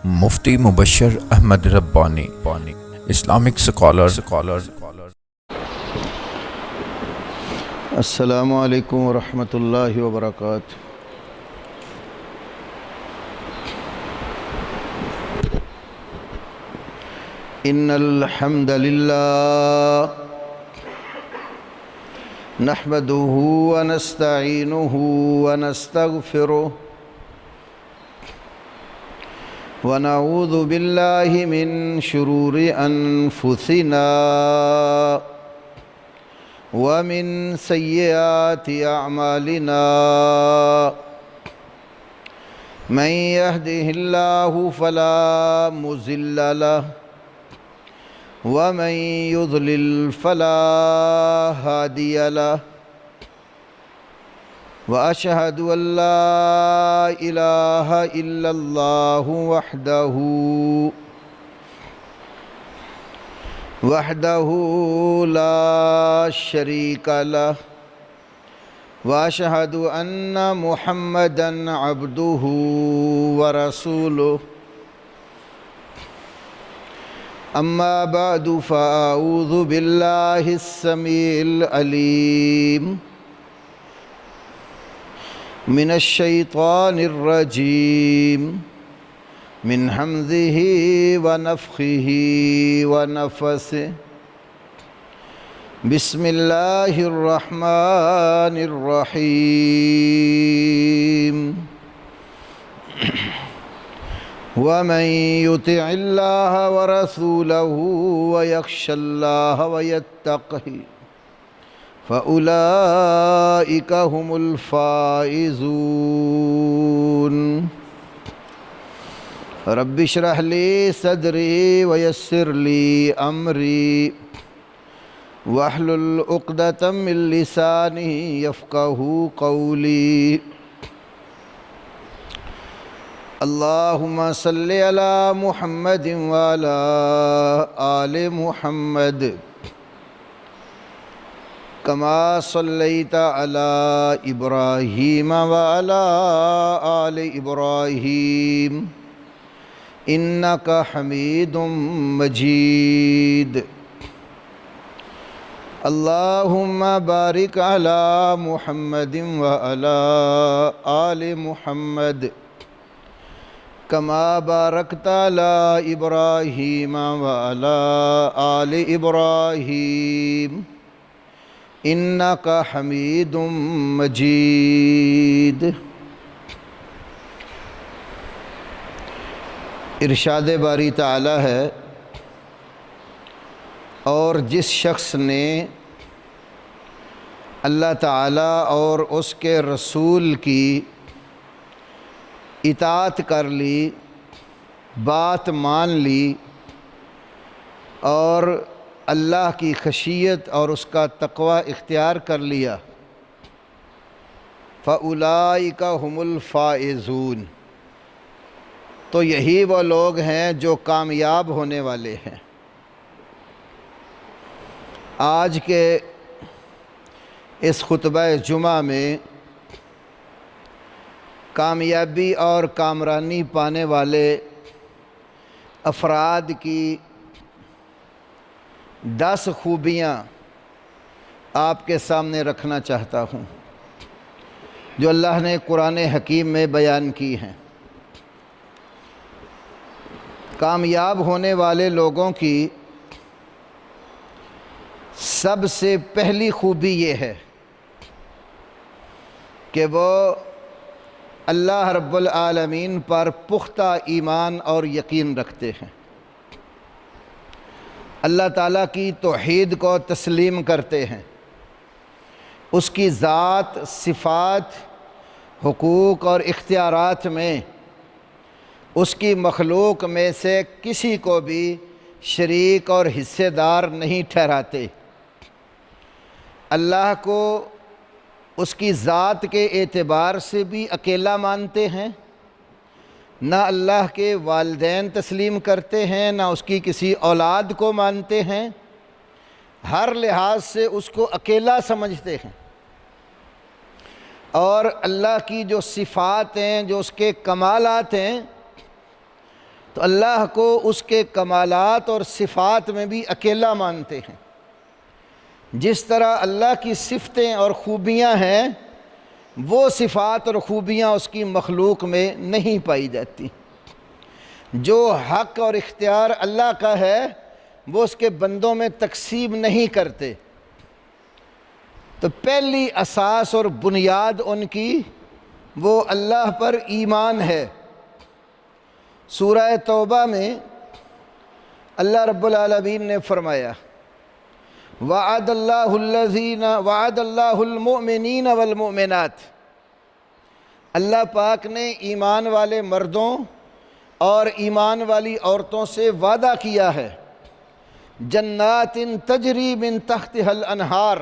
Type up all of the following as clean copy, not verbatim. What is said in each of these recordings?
مفتی مبشر احمد ربانی Islamic scholar السلام علیکم ورحمۃ اللہ وبرکاتہ۔ ان الحمد للہ نحمده ونستعینه ونستغفره ونعوذ باللہ من شرور انفسنا ومن سیئات اعمالنا من يهده الله فلا مضل له ومن يضلل فلا هادي له وأشهد أن لا إله إلا الله وحده لا شريك له وأشهد أن محمدًا عبده ورسوله أما بعد فأعوذ بالله السميع العليم من الشيطان الرجيم من همزه ونفخه ونفثه بسم الله الرحمن الرحيم ومن يطع الله ورسوله ويخش الله ويتقه فأولئك هم الفائزون رب اشرح لي صدري ويسر لي أمري واحلل عقدة من لساني يفقهوا قولي اللهم صل على محمد وعلى آل محمد كما صليت على إبراهيم وعلى آل إبراهيم إنك حميد مجيد اللهم بارك على محمد وعلى آل محمد كما باركت على إبراهيم وعلى آل إبراهيم إنك حميد مجيد۔ ارشاد باری تعالی ہے، اور جس شخص نے اللہ تعالی اور اس کے رسول کی اطاعت کر لی، بات مان لی، اور اللہ کی خشیت اور اس کا تقوی اختیار کر لیا، فَأُولَئِكَ هُمُ الْفَائِزُونَ، تو یہی وہ لوگ ہیں جو کامیاب ہونے والے ہیں۔ آج کے اس خطبہ جمعہ میں کامیابی اور کامرانی پانے والے افراد کی 10 خوبیاں آپ کے سامنے رکھنا چاہتا ہوں جو اللہ نے قرآن حکیم میں بیان کی ہیں۔ کامیاب ہونے والے لوگوں کی سب سے پہلی خوبی یہ ہے کہ وہ اللہ رب العالمین پر پختہ ایمان اور یقین رکھتے ہیں، اللہ تعالیٰ کی توحید کو تسلیم کرتے ہیں، اس کی ذات، صفات، حقوق اور اختیارات میں اس کی مخلوق میں سے کسی کو بھی شریک اور حصے دار نہیں ٹھہراتے، اللہ کو اس کی ذات کے اعتبار سے بھی اکیلا مانتے ہیں، نہ اللہ کے والدین تسلیم کرتے ہیں، نہ اس کی کسی اولاد کو مانتے ہیں، ہر لحاظ سے اس کو اکیلا سمجھتے ہیں، اور اللہ کی جو صفات ہیں، جو اس کے کمالات ہیں، تو اللہ کو اس کے کمالات اور صفات میں بھی اکیلا مانتے ہیں۔ جس طرح اللہ کی صفتیں اور خوبیاں ہیں، وہ صفات اور خوبیاں اس کی مخلوق میں نہیں پائی جاتی۔ جو حق اور اختیار اللہ کا ہے وہ اس کے بندوں میں تقسیم نہیں کرتے۔ تو پہلی اساس اور بنیاد ان کی وہ اللہ پر ایمان ہے۔ سورہ توبہ میں اللہ رب العالمین نے فرمایا وعد اللہ المؤمنین والمؤمنات، اللہ پاک نے ایمان والے مردوں اور ایمان والی عورتوں سے وعدہ کیا ہے، جنات تجری من تحتها الانہار،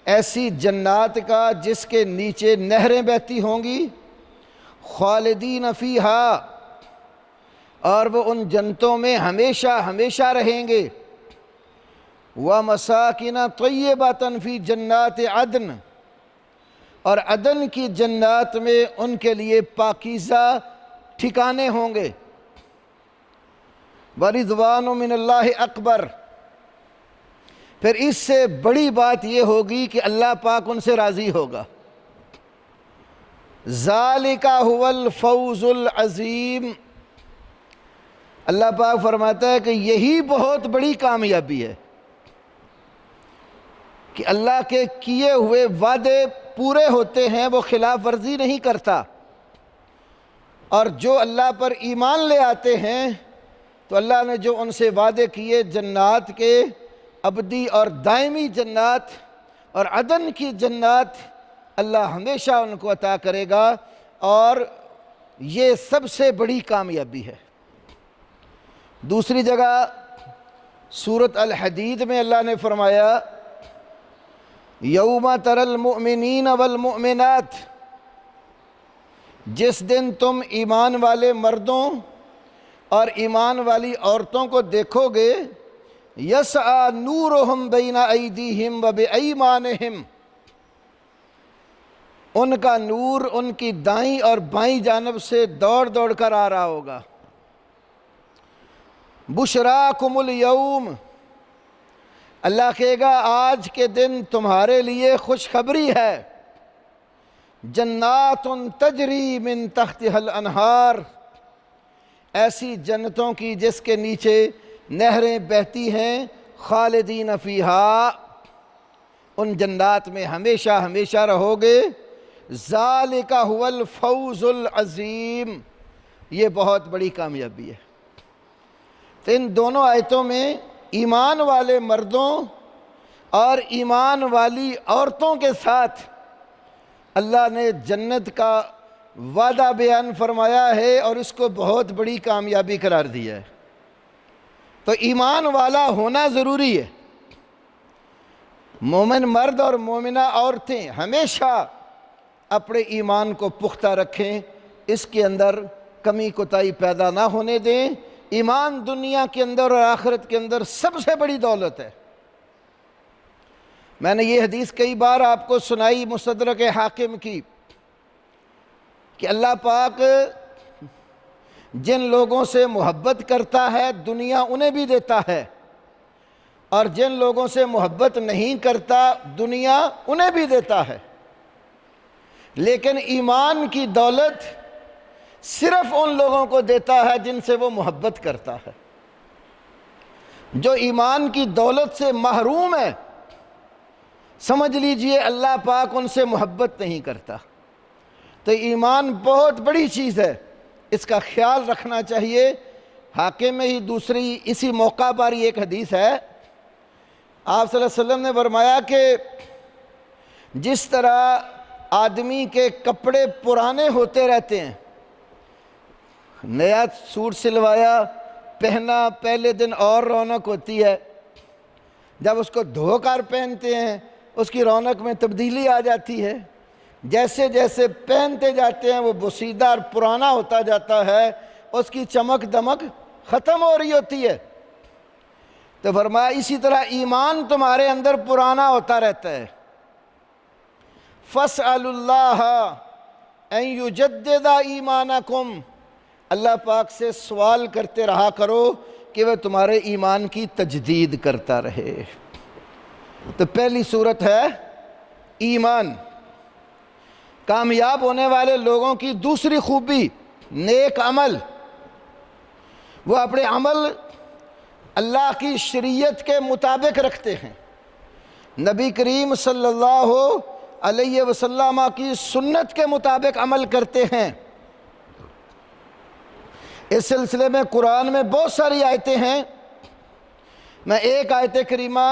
ایسی جنات کا جس کے نیچے نہریں بہتی ہوں گی، خالدین فیہا، اور وہ ان جنتوں میں ہمیشہ ہمیشہ رہیں گے، وَمَسَاكِنَ طَيِّبَةً فِي جَنَّاتِ عَدْنٍ، اور عدن کی جنات میں ان کے لیے پاکیزہ ٹھکانے ہوں گے، وَرِضْوَانٌ مِّنَ اللَّهِ أَكْبَرُ، پھر اس سے بڑی بات یہ ہوگی کہ اللہ پاک ان سے راضی ہوگا۔ ذَلِكَ هُوَ الْفَوْزُ الْعَظِيمُ، اللہ پاک فرماتا ہے کہ یہی بہت بڑی کامیابی ہے کہ اللہ کے کیے ہوئے وعدے پورے ہوتے ہیں، وہ خلاف ورزی نہیں کرتا، اور جو اللہ پر ایمان لے آتے ہیں تو اللہ نے جو ان سے وعدے کیے جنات کے، ابدی اور دائمی جنات اور عدن کی جنات، اللہ ہمیشہ ان کو عطا کرے گا، اور یہ سب سے بڑی کامیابی ہے۔ دوسری جگہ سورۃ الحدید میں اللہ نے فرمایا یوم تری المؤمنین والمؤمنات، جس دن تم ایمان والے مردوں اور ایمان والی عورتوں کو دیکھو گے، یسعی نورہم بین ایدیہم وبایمانہم، ان کا نور ان کی دائیں اور بائیں جانب سے دوڑ دوڑ کر آ رہا ہوگا۔ بشراکم الیوم، اللہ کہے گا آج کے دن تمہارے لیے خوشخبری ہے، جنات تجری من تحتها الانہار، ایسی جنتوں کی جس کے نیچے نہریں بہتی ہیں، خالدین فیہا، ان جنات میں ہمیشہ ہمیشہ رہو گے، ذالک هو الفوز العظیم، یہ بہت بڑی کامیابی ہے۔ تو ان دونوں آیتوں میں ایمان والے مردوں اور ایمان والی عورتوں کے ساتھ اللہ نے جنت کا وعدہ بیان فرمایا ہے، اور اس کو بہت بڑی کامیابی قرار دیا ہے۔ تو ایمان والا ہونا ضروری ہے۔ مومن مرد اور مومنہ عورتیں ہمیشہ اپنے ایمان کو پختہ رکھیں، اس کے اندر کمی کوتاہی پیدا نہ ہونے دیں۔ ایمان دنیا کے اندر اور آخرت کے اندر سب سے بڑی دولت ہے۔ میں نے یہ حدیث کئی بار آپ کو سنائی مستدرک حاکم کی، کہ اللہ پاک جن لوگوں سے محبت کرتا ہے دنیا انہیں بھی دیتا ہے، اور جن لوگوں سے محبت نہیں کرتا دنیا انہیں بھی دیتا ہے، لیکن ایمان کی دولت صرف ان لوگوں کو دیتا ہے جن سے وہ محبت کرتا ہے۔ جو ایمان کی دولت سے محروم ہے، سمجھ لیجئے اللہ پاک ان سے محبت نہیں کرتا۔ تو ایمان بہت بڑی چیز ہے، اس کا خیال رکھنا چاہیے۔ حاکم میں ہی دوسری اسی موقع پر ایک حدیث ہے، آپ صلی اللہ علیہ وسلم نے فرمایا کہ جس طرح آدمی کے کپڑے پرانے ہوتے رہتے ہیں، نیا سوٹ سلوایا پہنا پہلے دن اور رونق ہوتی ہے، جب اس کو دھو کر پہنتے ہیں اس کی رونق میں تبدیلی آ جاتی ہے، جیسے جیسے پہنتے جاتے ہیں وہ بوسیدہ اور پرانا ہوتا جاتا ہے، اس کی چمک دمک ختم ہو رہی ہوتی ہے۔ تو فرمایا اسی طرح ایمان تمہارے اندر پرانا ہوتا رہتا ہے۔ فَاسْأَلُوا اللَّهَ أَن يُجَدِّدَ إِيمَانَكُمْ، اللہ پاک سے سوال کرتے رہا کرو کہ وہ تمہارے ایمان کی تجدید کرتا رہے۔ تو پہلی صورت ہے ایمان۔ کامیاب ہونے والے لوگوں کی دوسری خوبی نیک عمل، وہ اپنے عمل اللہ کی شریعت کے مطابق رکھتے ہیں، نبی کریم صلی اللہ علیہ وسلم کی سنت کے مطابق عمل کرتے ہیں۔ اس سلسلے میں قرآن میں بہت ساری آیتیں ہیں، میں ایک آیت کریمہ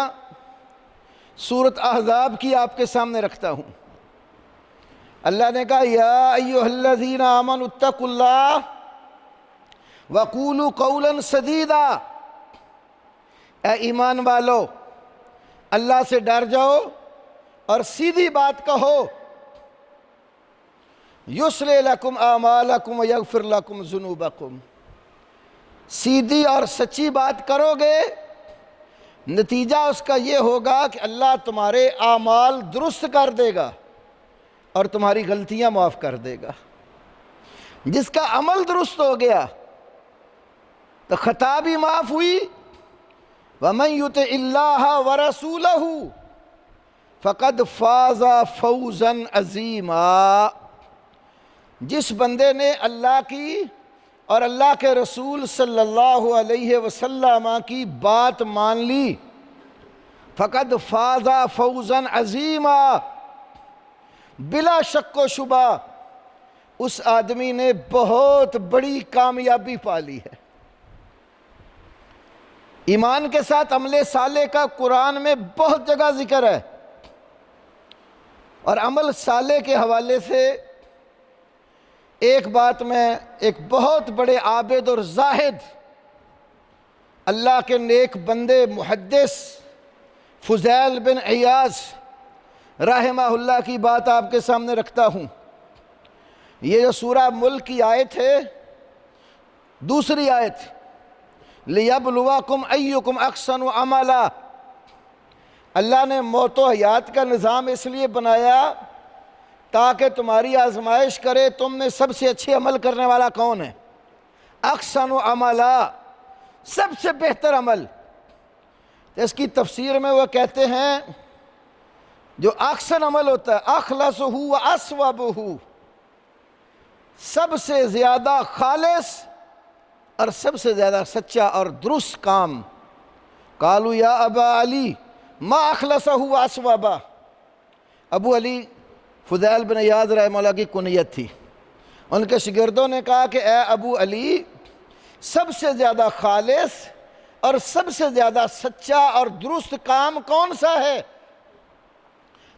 سورۃ احزاب کی آپ کے سامنے رکھتا ہوں۔ اللہ نے کہا یا ایھا الذین آمنوا اتقوا اللہ وقولوا قولا سدیدا، اے ایمان والو اللہ سے ڈر جاؤ اور سیدھی بات کہو، یصلح لکم اعمالکم ویغفر لکم ذنوبکم، سیدھی اور سچی بات کرو گے نتیجہ اس کا یہ ہوگا کہ اللہ تمہارے اعمال درست کر دے گا اور تمہاری غلطیاں معاف کر دے گا۔ جس کا عمل درست ہو گیا تو خطا بھی معاف ہوئی۔ وَمَن يُطِعِ اللَّهَ وَرَسُولَهُ فَقَدْ فَازَ فَوْزًا عَظِيمًا، جس بندے نے اللہ کی اور اللہ کے رسول صلی اللہ علیہ وسلم کی بات مان لی، فَقَدْ فَازَ فَوْزًا عَظِيمًا، بلا شک و شبہ اس آدمی نے بہت بڑی کامیابی پا لی ہے۔ ایمان کے ساتھ عمل صالح کا قرآن میں بہت جگہ ذکر ہے، اور عمل صالح کے حوالے سے ایک بات میں ایک بہت بڑے عابد اور زاہد اللہ کے نیک بندے محدث فضیل بن عیاض رحمہ اللہ کی بات آپ کے سامنے رکھتا ہوں۔ یہ جو سورہ ملک کی آیت ہے، دوسری آیت لِيَبْلُوَكُمْ أَيُّكُمْ أَحْسَنُ عَمَلًا، اللہ نے موت و حیات کا نظام اس لیے بنایا تاکہ تمہاری آزمائش کرے تم میں سب سے اچھے عمل کرنے والا کون ہے۔ احسن عملا، سب سے بہتر عمل۔ اس کی تفسیر میں وہ کہتے ہیں جو احسن عمل ہوتا ہے اخلصہ و اصوبہ، سب سے زیادہ خالص اور سب سے زیادہ سچا اور درست کام۔ قالوا یا ابا علی ما اخلصہ و اصوبہ، ابو علی فضیل بن عیاض رحمہ اللہ کی کنیت تھی۔ ان کے شاگردوں نے کہا کہ اے ابو علی، سب سے زیادہ خالص اور سب سے زیادہ سچا اور درست کام کون سا ہے؟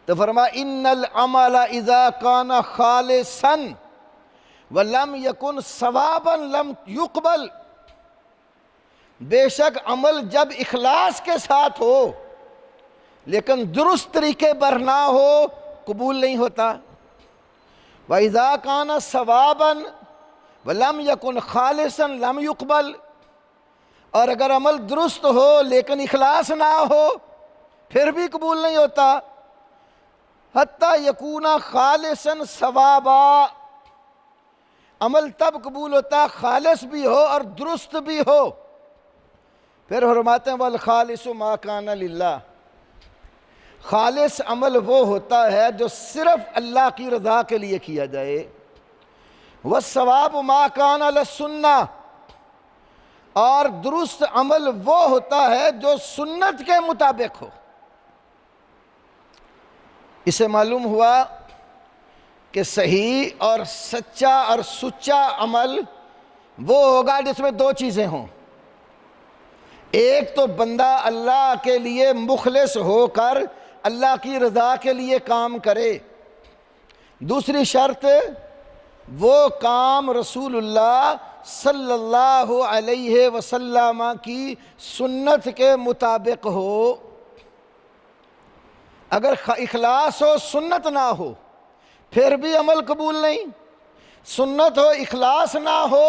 تو فرمایا ان العمل اذا کان خالصا ولم یکن ثوابا لم یقبل، بے شک عمل جب اخلاص کے ساتھ ہو لیکن درست طریقے پر نہ ہو قبول نہیں ہوتا۔ وَإِذَا كَانَ ثَوَابًا وَلَمْ يَكُنْ خَالِصًا لَمْ يُقْبَلْ، اور اگر عمل درست ہو لیکن اخلاص نہ ہو پھر بھی قبول نہیں ہوتا۔ حَتَّى يَكُونَ خَالِصًا ثَوَابًا، عمل تب قبول ہوتا خالص بھی ہو اور درست بھی ہو۔ پھر فرماتے ہیں وَالْخَالِصُ مَا كَانَ لِلَّهِ، خالص عمل وہ ہوتا ہے جو صرف اللہ کی رضا کے لیے کیا جائے۔ وَالثَّوَابُ مَا كَانَ لِلسُّنَّةِ، اور درست عمل وہ ہوتا ہے جو سنت کے مطابق ہو۔ اسے معلوم ہوا کہ صحیح اور سچا اور سچا عمل وہ ہوگا جس میں دو چیزیں ہوں، ایک تو بندہ اللہ کے لیے مخلص ہو کر اللہ کی رضا کے لیے کام کرے، دوسری شرط وہ کام رسول اللہ صلی اللہ علیہ وسلم کی سنت کے مطابق ہو۔ اگر اخلاص ہو سنت نہ ہو پھر بھی عمل قبول نہیں، سنت ہو اخلاص نہ ہو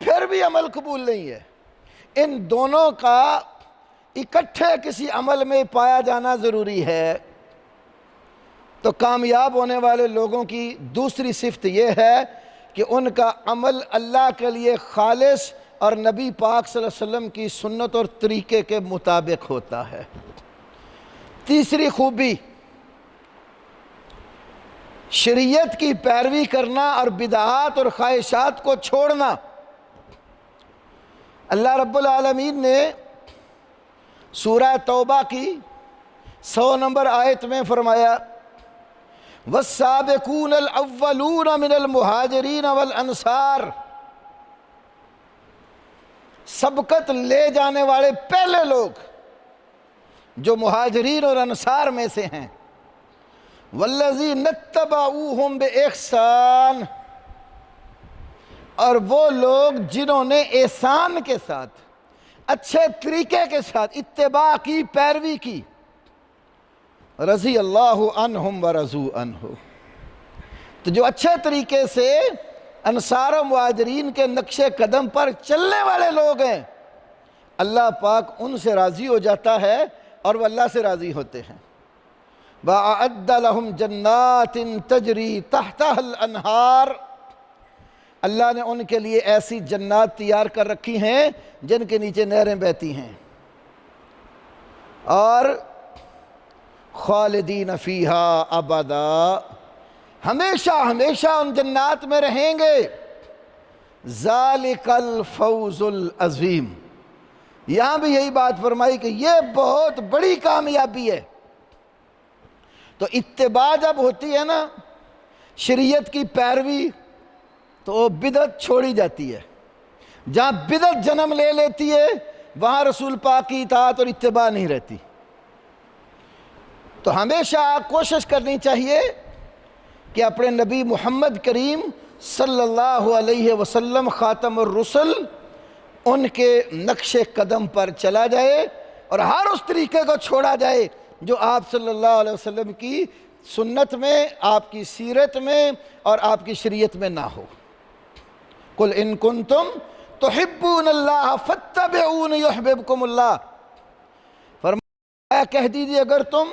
پھر بھی عمل قبول نہیں ہے۔ ان دونوں کا اکٹھے کسی عمل میں پایا جانا ضروری ہے۔ تو کامیاب ہونے والے لوگوں کی دوسری صفت یہ ہے کہ ان کا عمل اللہ کے لیے خالص اور نبی پاک صلی اللہ علیہ وسلم کی سنت اور طریقے کے مطابق ہوتا ہے۔ تیسری خوبی، شریعت کی پیروی کرنا اور بدعات اور خواہشات کو چھوڑنا۔ اللہ رب العالمین نے سورہ توبہ کی 100 نمبر آیت میں فرمایا وَالسَّابِقُونَ الْأَوَّلُونَ مِنَ الْمُهَاجِرِينَ وَالْأَنصَارِ، سبقت لے جانے والے پہلے لوگ جو مہاجرین اور انصار میں سے ہیں، وَالَّذِينَ اتَّبَعُوهُمْ بِإِحْسَانٍ، اور وہ لوگ جنہوں نے احسان کے ساتھ، اچھے طریقے کے ساتھ اتباع کی، پیروی کی، رضی اللہ عنہم ورضوا عنہ، تو جو اچھے طریقے سے انصار و مہاجرین کے نقش قدم پر چلنے والے لوگ ہیں، اللہ پاک ان سے راضی ہو جاتا ہے اور وہ اللہ سے راضی ہوتے ہیں۔ وَأَعَدَّ لَهُمْ جَنَّاتٍ تَجْرِي تَحْتَهَا الْأَنْهَارُ، اللہ نے ان کے لیے ایسی جنات تیار کر رکھی ہیں جن کے نیچے نہریں بہتی ہیں، اور خالدین فیہا ابدا، ہمیشہ ہمیشہ ان جنات میں رہیں گے۔ ذالک الفوز العظیم، یہاں بھی یہی بات فرمائی کہ یہ بہت بڑی کامیابی ہے۔ تو اتباع جب ہوتی ہے نا، شریعت کی پیروی، تو بدعت چھوڑی جاتی ہے۔ جہاں بدعت جنم لے لیتی ہے وہاں رسول پاک کی اطاعت اور اتباع نہیں رہتی۔ تو ہمیشہ کوشش کرنی چاہیے کہ اپنے نبی محمد کریم صلی اللہ علیہ وسلم خاتم الرسل، ان کے نقش قدم پر چلا جائے اور ہر اس طریقے کو چھوڑا جائے جو آپ صلی اللہ علیہ وسلم کی سنت میں، آپ کی سیرت میں اور آپ کی شریعت میں نہ ہو۔ قُلْ إِن كُنتُمْ تُحِبُّونَ اللَّهَ فَاتَّبِعُونِ يُحْبِبْكُمُ اللَّهُ، فرمایا کہہ دیجئے اگر تم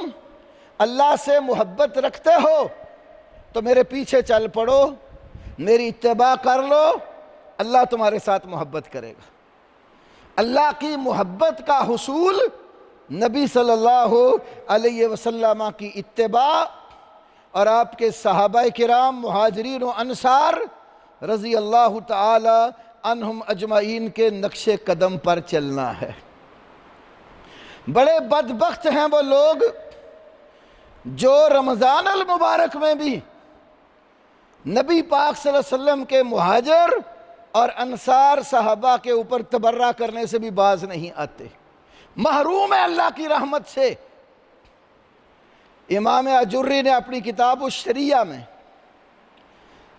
اللہ سے محبت رکھتے ہو تو میرے پیچھے چل پڑو، میری اتباع کر لو، اللہ تمہارے ساتھ محبت کرے گا۔ اللہ کی محبت کا حصول نبی صلی اللہ علیہ وسلم کی اتباع اور آپ کے صحابہ کرام مہاجرین و انصار رضی اللہ تعالی عنہم اجمعین کے نقش قدم پر چلنا ہے۔ بڑے بدبخت ہیں وہ لوگ جو رمضان المبارک میں بھی نبی پاک صلی اللہ علیہ وسلم کے مہاجر اور انصار صحابہ کے اوپر تبرہ کرنے سے بھی باز نہیں آتے، محروم ہے اللہ کی رحمت سے۔ امام اجری نے اپنی کتاب الشریعہ میں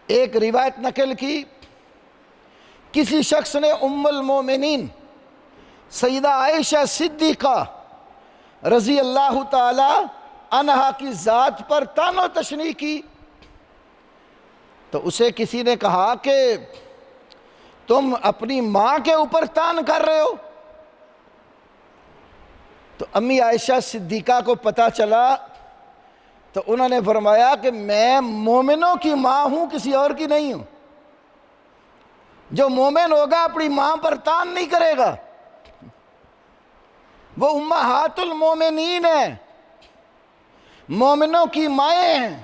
ایک روایت نقل کی، کسی شخص نے ام المومنین سیدہ عائشہ صدیقہ رضی اللہ تعالی عنہا کی ذات پر طعن و تشنیع کی، تو اسے کسی نے کہا کہ تم اپنی ماں کے اوپر طعن کر رہے ہو؟ تو امی عائشہ صدیقہ کو پتہ چلا تو انہوں نے فرمایا کہ میں مومنوں کی ماں ہوں، کسی اور کی نہیں ہوں۔ جو مومن ہوگا اپنی ماں پر طعن نہیں کرے گا، وہ امہات المومنین ہیں، مومنوں کی مائیں ہیں۔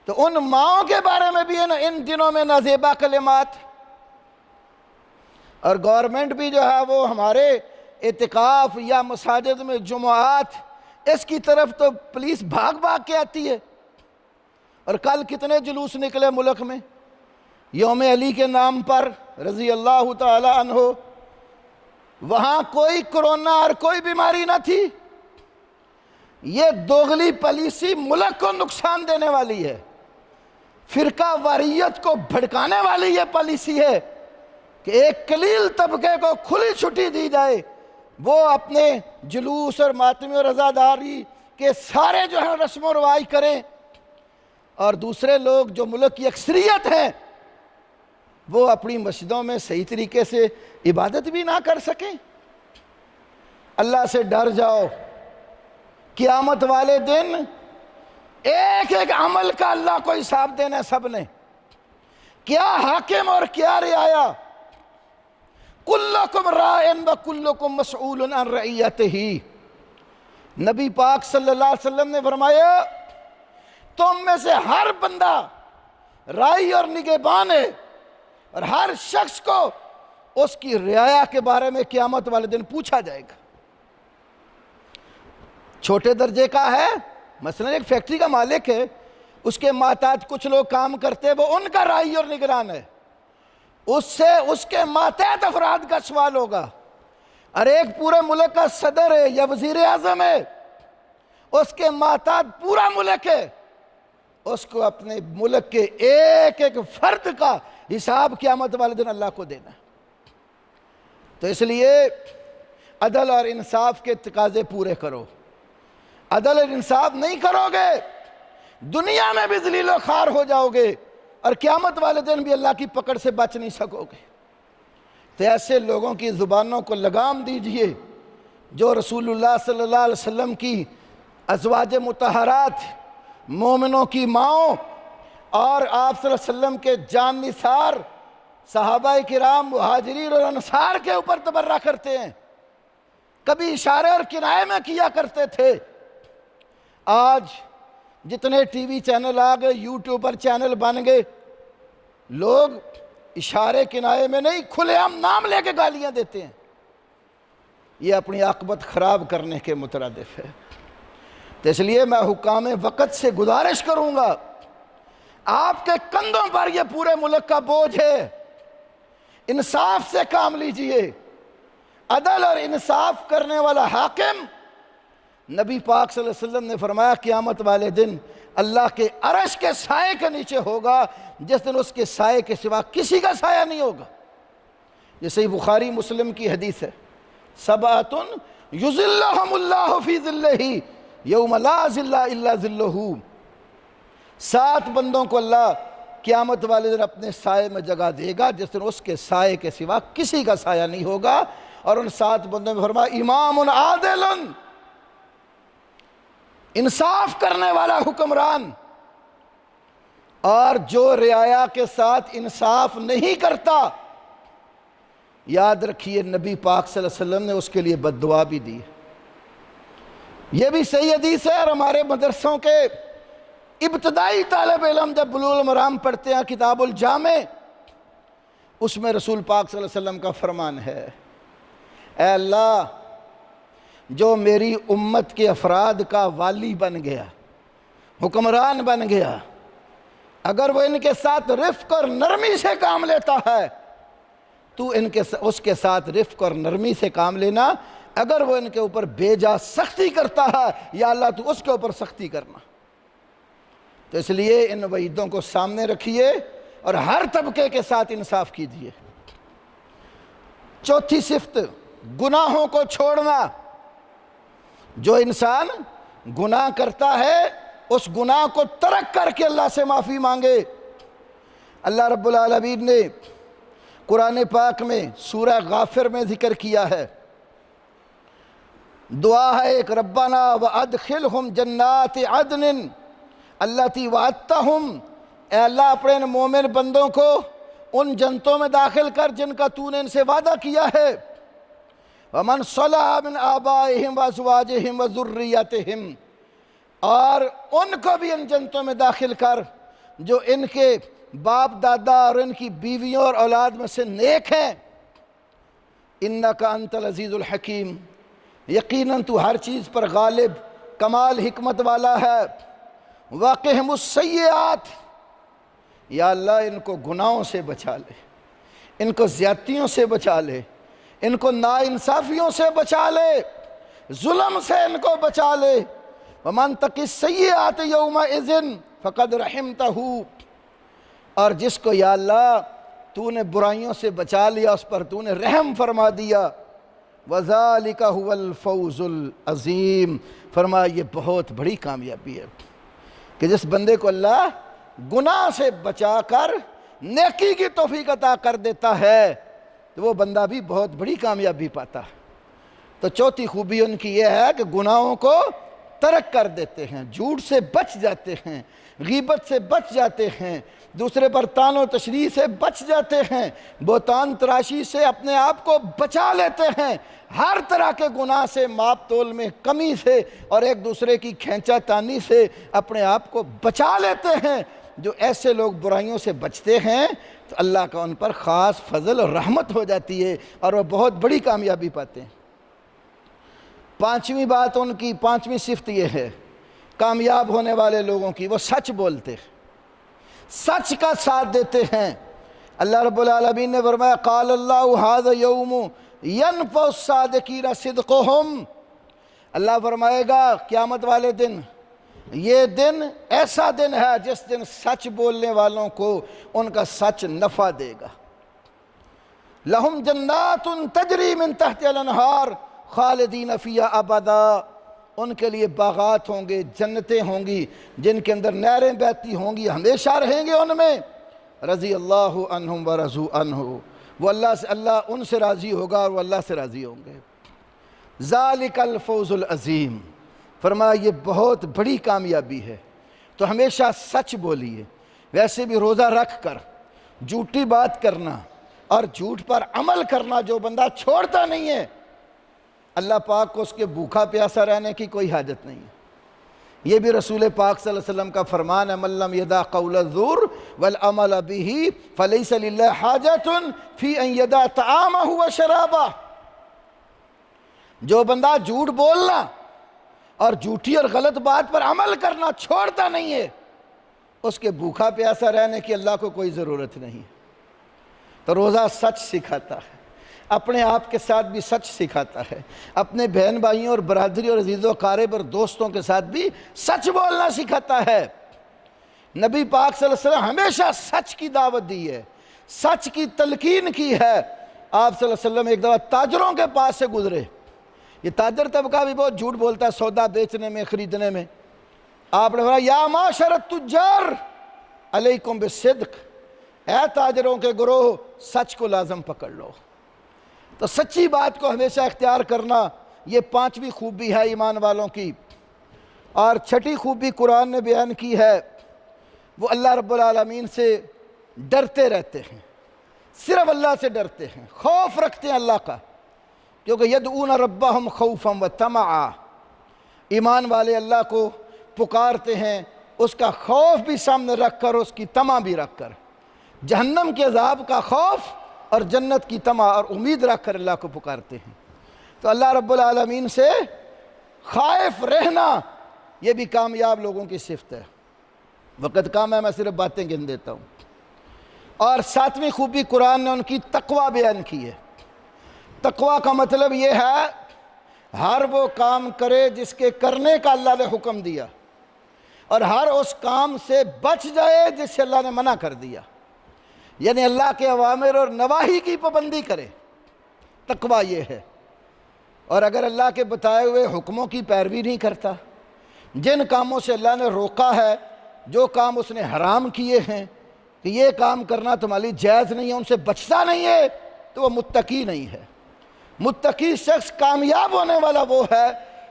تو ان ماؤں کے بارے میں بھی ان دنوں میں نازیبا کلمات، اور گورنمنٹ بھی جو ہے وہ ہمارے اعتکاف یا مساجد میں جمعات، اس کی طرف تو پولیس بھاگ بھاگ کے آتی ہے۔ اور کل کتنے جلوس نکلے ملک میں یوم علی کے نام پر رضی اللہ تعالی عنہ، وہاں کوئی کرونا اور کوئی بیماری نہ تھی۔ یہ دوغلی پالیسی ملک کو نقصان دینے والی ہے، فرقہ واریت کو بھڑکانے والی یہ پالیسی ہے کہ ایک قلیل طبقے کو کھلی چھٹی دی جائے، وہ اپنے جلوس اور ماتمی اور عزاداری کے سارے جو ہے رسم و رواج کریں، اور دوسرے لوگ جو ملک کی اکثریت ہیں وہ اپنی مسجدوں میں صحیح طریقے سے عبادت بھی نہ کر سکیں۔ اللہ سے ڈر جاؤ، قیامت والے دن ایک ایک عمل کا اللہ کو حساب دینا ہے سب نے۔ کیا حاکم اور کیا رعایا، کلکم راعٍ وکلکم مسئول عن رعیتہ۔ نبی پاک صلی اللہ علیہ وسلم نے فرمایا تم میں سے ہر بندہ رائی اور نگہبان ہے، اور ہر شخص کو اس کی رعایا کے بارے میں قیامت والے دن پوچھا جائے گا۔ چھوٹے درجے کا ہے، مثلا ایک فیکٹری کا مالک ہے، اس کے ماتحت کچھ لوگ کام کرتے ہیں، وہ ان کا رائی اور نگران ہے، اس سے اس کے ماتحت افراد کا سوال ہوگا۔ اور ایک پورے ملک کا صدر ہے یا وزیر اعظم ہے، اس کے ماتحت پورا ملک ہے، اس کو اپنے ملک کے ایک ایک فرد کا حساب قیامت والے دن اللہ کو دینا ہے۔ تو اس لیے عدل اور انصاف کے تقاضے پورے کرو۔ عدل اور انصاف نہیں کرو گے، دنیا میں بھی ذلیل و خوار ہو جاؤ گے، اور قیامت والے دن بھی اللہ کی پکڑ سے بچ نہیں سکو گے۔ تو ایسے لوگوں کی زبانوں کو لگام دیجئے جو رسول اللہ صلی اللہ علیہ وسلم کی ازواج مطہرات، مومنوں کی ماؤں، اور آپ صلی اللہ علیہ وسلم کے جان نثار صحابہ کرام مہاجرین اور انصار کے اوپر تبرہ کرتے ہیں، کبھی اشارے اور کنائے میں کیا کرتے تھے۔ آج جتنے ٹی وی چینل آ گئے، یوٹیوب پر چینل بن گئے، لوگ اشارے کنائے میں نہیں، کھلے عام نام لے کے گالیاں دیتے ہیں۔ یہ اپنی عاقبت خراب کرنے کے مترادف ہے۔ تو اس لیے میں حکام وقت سے گزارش کروں گا، آپ کے کندھوں پر یہ پورے ملک کا بوجھ ہے، انصاف سے کام لیجئے۔ عدل اور انصاف کرنے والا حاکم، نبی پاک صلی اللہ علیہ وسلم نے فرمایا قیامت والے دن اللہ کے عرش کے سائے کے نیچے ہوگا، جس دن اس کے سائے کے سوا کسی کا سایہ نہیں ہوگا۔ یہ صحیح بخاری مسلم کی حدیث ہے، سبعۃ یظلھم اللہ فی ظلہ یوم لا ظل الا ظلہ۔ 7 بندوں کو اللہ قیامت والے دن اپنے سائے میں جگہ دے گا، جس دن اس کے سائے کے سوا کسی کا سایہ نہیں ہوگا۔ اور ان 7 بندوں میں فرمایا امام عادل، انصاف کرنے والا حکمران، اور جو رعایا کے ساتھ انصاف نہیں کرتا، یاد رکھیے نبی پاک صلی اللہ علیہ وسلم نے اس کے لیے بد دعا بھی دی۔ یہ بھی صحیح حدیث ہے، اور ہمارے مدرسوں کے ابتدائی طالب علم جب بلوغ المرام پڑھتے ہیں کتاب الجامع، اس میں رسول پاک صلی اللہ علیہ وسلم کا فرمان ہے، اے اللہ جو میری امت کے افراد کا والی بن گیا، حکمران بن گیا، اگر وہ ان کے ساتھ رفق اور نرمی سے کام لیتا ہے تو اس کے ساتھ رفق اور نرمی سے کام لینا، اگر وہ ان کے اوپر بے جا سختی کرتا ہے یا اللہ تو اس کے اوپر سختی کرنا۔ تو اس لیے ان وعیدوں کو سامنے رکھیے اور ہر طبقے کے ساتھ انصاف کیجیے۔ چوتھی صفت، گناہوں کو چھوڑنا۔ جو انسان گناہ کرتا ہے اس گناہ کو ترک کر کے اللہ سے معافی مانگے۔ اللہ رب العالمین نے قرآن پاک میں سورہ غافر میں ذکر کیا ہے، دعا ہے ایک، ربنا وادخلہم جنات عدن التی وعدتہم، اے اللہ اپنے ان مومن بندوں کو ان جنتوں میں داخل کر جن کا تو نے ان سے وعدہ کیا ہے، ومن صلح من آبائہم وازواجہم وذریتہم، اور ان کو بھی ان جنتوں میں داخل کر جو ان کے باپ دادا اور ان کی بیویوں اور اولاد میں سے نیک ہیں، انک انت العزیز الحکیم، یقیناً تو ہر چیز پر غالب کمال حکمت والا ہے، واقعہم السیئات، یا اللہ ان کو گناہوں سے بچا لے، ان کو زیادتیوں سے بچا لے، ان کو ناانصافیوں سے بچا لے، ظلم سے ان کو بچا لے، ومن تق السیئات یومئذ فقد رحمتہ، اور جس کو یا اللہ تو نے برائیوں سے بچا لیا اس پر تو نے رحم فرما دیا، وَذَلِكَ هُوَ الْفَوْزُ الْعَظِيمُ، فرمایا یہ بہت بڑی کامیابی ہے کہ جس بندے کو اللہ گناہ سے بچا کر نیکی کی توفیق عطا کر دیتا ہے تو وہ بندہ بھی بہت بڑی کامیابی پاتا ہے۔ تو چوتھی خوبی ان کی یہ ہے کہ گناہوں کو ترک کر دیتے ہیں، جھوٹ سے بچ جاتے ہیں، غیبت سے بچ جاتے ہیں، دوسرے پر طعن و تشریح سے بچ جاتے ہیں، بہتان تراشی سے اپنے آپ کو بچا لیتے ہیں، ہر طرح کے گناہ سے، ماپ تول میں کمی سے اور ایک دوسرے کی کھینچا تانی سے اپنے آپ کو بچا لیتے ہیں۔ جو ایسے لوگ برائیوں سے بچتے ہیں تو اللہ کا ان پر خاص فضل اور رحمت ہو جاتی ہے اور وہ بہت بڑی کامیابی پاتے ہیں۔ پانچویں بات ان کی، پانچویں صفت یہ ہے کامیاب ہونے والے لوگوں کی، وہ سچ بولتے ہیں، سچ کا ساتھ دیتے ہیں۔ اللہ رب العالمین نے فرمایا قال اللہ ھذا یوم ینفع الصادقین صدقہم، اللہ فرمائے گا قیامت والے دن یہ دن ایسا دن ہے جس دن سچ بولنے والوں کو ان کا سچ نفع دے گا۔ لہم جنات تجری من تحتہا الانہار خالدین فیہا ابدا، ان کے لیے باغات ہوں گے، جنتیں ہوں گی جن کے اندر نہریں بہتی ہوں گی، ہمیشہ رہیں گے ان میں۔ رضی اللہ عنہم ورضوا عنہ، وہ اللہ ان سے راضی ہوگا اور وہ اللہ سے راضی ہوں گے۔ ذالک الفوز العظیم، فرمایا یہ بہت بڑی کامیابی ہے، تو ہمیشہ سچ بولیے۔ ویسے بھی روزہ رکھ کر جھوٹی بات کرنا اور جھوٹ پر عمل کرنا جو بندہ چھوڑتا نہیں ہے، اللہ پاک کو اس کے بھوکا پیاسا رہنے کی کوئی حاجت نہیں ہے۔ یہ بھی رسول پاک صلی اللہ علیہ وسلم کا فرمان ہے من لم یدع قول الزور والعمل به فلیس للہ حاجۃ فی ان یدع طعامہ وشرابہ، جو بندہ جھوٹ بولنا اور جھوٹی اور غلط بات پر عمل کرنا چھوڑتا نہیں ہے، اس کے بھوکا پیاسا رہنے کی اللہ کو کوئی ضرورت نہیں۔ تو روزہ سچ سکھاتا ہے، اپنے آپ کے ساتھ بھی سچ سکھاتا ہے، اپنے بہن بھائیوں اور برادری اور عزیز و اقارب اور دوستوں کے ساتھ بھی سچ بولنا سکھاتا ہے۔ نبی پاک صلی اللہ علیہ وسلم ہمیشہ سچ کی دعوت دی ہے، سچ کی تلقین کی ہے۔ آپ صلی اللہ علیہ وسلم ایک دفعہ تاجروں کے پاس سے گزرے، یہ تاجر طبقہ بھی بہت جھوٹ بولتا ہے سودا بیچنے میں، خریدنے میں۔ آپ نے فرمایا یا معاشر التجار علیکم بالصدق، اے تاجروں کے گروہ سچ کو لازم پکڑ لو۔ تو سچی بات کو ہمیشہ اختیار کرنا یہ پانچویں خوبی ہے ایمان والوں کی۔ اور چھٹی خوبی قرآن نے بیان کی ہے، وہ اللہ رب العالمین سے ڈرتے رہتے ہیں، صرف اللہ سے ڈرتے ہیں، خوف رکھتے ہیں اللہ کا، کیونکہ یدعون ربہم خوفا وطمعا، ایمان والے اللہ کو پکارتے ہیں اس کا خوف بھی سامنے رکھ کر، اس کی طمع بھی رکھ کر، جہنم کے عذاب کا خوف اور جنت کی طمع اور امید رکھ کر اللہ کو پکارتے ہیں۔ تو اللہ رب العالمین سے خائف رہنا یہ بھی کامیاب لوگوں کی صفت ہے۔ وقت کام ہے، میں صرف باتیں گن دیتا ہوں۔ اور ساتویں خوبی قرآن نے ان کی تقوی بیان کی ہے۔ تقوی کا مطلب یہ ہے ہر وہ کام کرے جس کے کرنے کا اللہ نے حکم دیا، اور ہر اس کام سے بچ جائے جس سے اللہ نے منع کر دیا، یعنی اللہ کے اوامر اور نواہی کی پابندی کرے، تقوی یہ ہے۔ اور اگر اللہ کے بتائے ہوئے حکموں کی پیروی نہیں کرتا، جن کاموں سے اللہ نے روکا ہے، جو کام اس نے حرام کیے ہیں کہ یہ کام کرنا تمہاری جائز نہیں ہے، ان سے بچتا نہیں ہے، تو وہ متقی نہیں ہے۔ متقی شخص کامیاب ہونے والا وہ ہے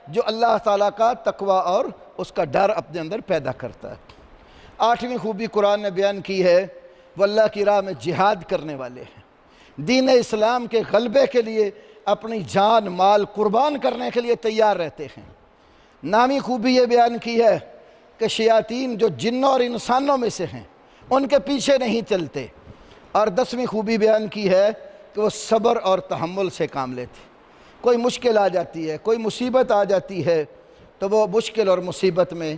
جو اللہ تعالیٰ کا تقوی اور اس کا ڈر اپنے اندر پیدا کرتا ہے۔ آٹھویں خوبی قرآن نے بیان کی ہے، وہ اللہ کی راہ میں جہاد کرنے والے ہیں، دین اسلام کے غلبے کے لیے اپنی جان مال قربان کرنے کے لیے تیار رہتے ہیں۔ نامی خوبی یہ بیان کی ہے کہ شیاطین جو جنوں اور انسانوں میں سے ہیں ان کے پیچھے نہیں چلتے۔ اور 10ویں خوبی بیان کی ہے کہ وہ صبر اور تحمل سے کام لیتے، کوئی مشکل آ جاتی ہے، کوئی مصیبت آ جاتی ہے تو وہ مشکل اور مصیبت میں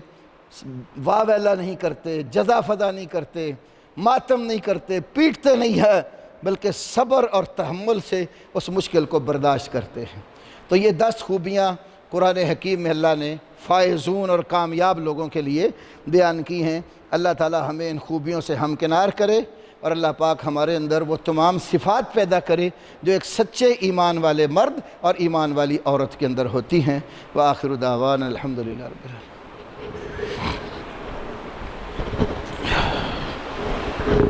واہ ویلا نہیں کرتے، جزا فضا نہیں کرتے، ماتم نہیں کرتے، پیٹتے نہیں ہے، بلکہ صبر اور تحمل سے اس مشکل کو برداشت کرتے ہیں۔ تو یہ 10 خوبیاں قرآن حکیم میں اللہ نے فائزون اور کامیاب لوگوں کے لیے بیان کی ہیں۔ اللہ تعالی ہمیں ان خوبیوں سے ہمکنار کرے، اور اللہ پاک ہمارے اندر وہ تمام صفات پیدا کرے جو ایک سچے ایمان والے مرد اور ایمان والی عورت کے اندر ہوتی ہیں۔ وآخر دعوانا الحمدللہ رب العالمین۔